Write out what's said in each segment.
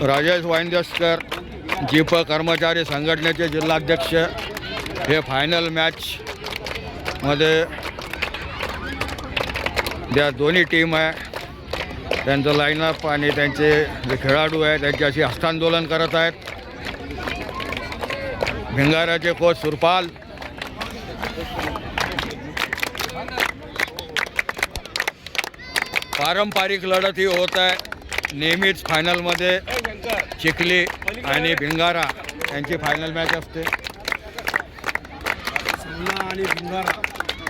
Rajesh वाइंदस्कर jeep कर्मचारी संघटनेचे जिल्हाध्यक्ष हे फायनल मॅच मध्ये ज्या दोन्ही टीम आहे त्यांचं लाईनअप आणि त्यांचे जे खेळाडू आहे त्यांच्याशी हस्तांदोलन करत आहेत. भिंगाराचे कोच सुरपाल, पारंपरिक लढत ही होत आहे. नेहमीच फायनलमध्ये चिखली आणि भिंगारा यांची फायनल मॅच असते.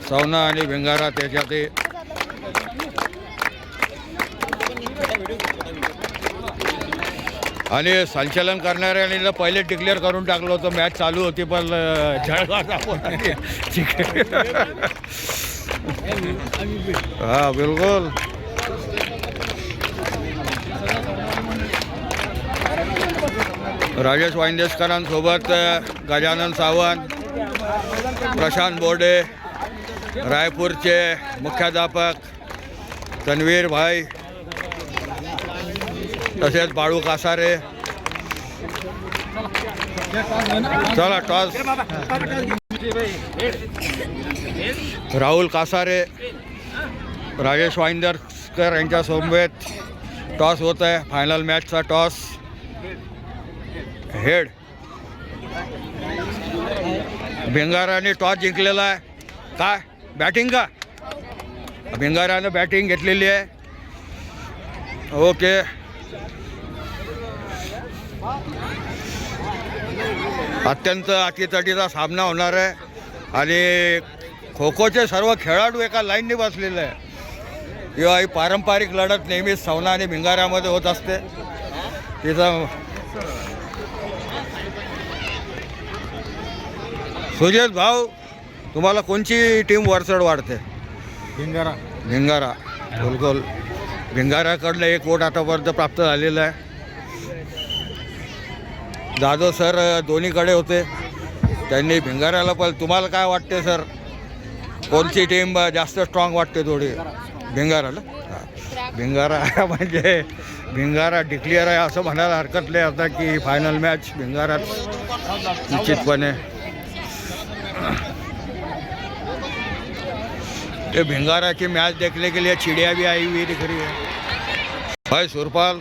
सवना आणि भिंगारा त्याच्यात आणि संचलन करणाऱ्यांनी पहिले डिक्लेअर करून टाकलं होतं मॅच चालू होती पण हा बिलकुल. राजेश वाइंदस्करांसोबत गजानन सावंत, प्रशांत बोर्डे, रायपूरचे मुख्याध्यापक तन्वीर भाई, तसेच बाळू कासारे. चला टॉस. राहुल कासारे, राजेश वाइंदस्कर यांच्या सोबत टॉस होत आहे. फायनल मॅचचा टॉस हेड. भिंगाराने टॉस जिंकलेला आहे. काय बॅटिंग का? भिंगारानं बॅटिंग घेतलेली आहे. ओके. अत्यंत अटीतटीचा सामना होणार आहे आणि खो खोचे सर्व खेळाडू एका लाईनने बसलेले आहे. किंवा ही पारंपरिक लढत नेहमीच सवना आणि भिंगाऱ्यामध्ये होत असते. तिथं सुजेश भाऊ, तुम्हाला कोणची टीम वरचढ वाढते? भिंगारा. भिंगारा बिलकुल. भिंगाराकडलं एक वोट आतापर्यंत प्राप्त झालेलं आहे. जाधव सर दोन्हीकडे होते, त्यांनी भिंगाऱ्याला. पण तुम्हाला काय वाटते सर, कोणची टीम जास्त स्ट्रॉंग वाटते? थोडी भिंगाराला. भिंगारा म्हणजे भिंगारा डिक्लेअर आहे असं म्हणायला हरकत नाही आता की फायनल मॅच भिंगाराच निश्चितपणे. ये भिंगारा की मैच देखने के लिए चिड़िया भी आई हुई दिख रही है. भाई सुरपाल,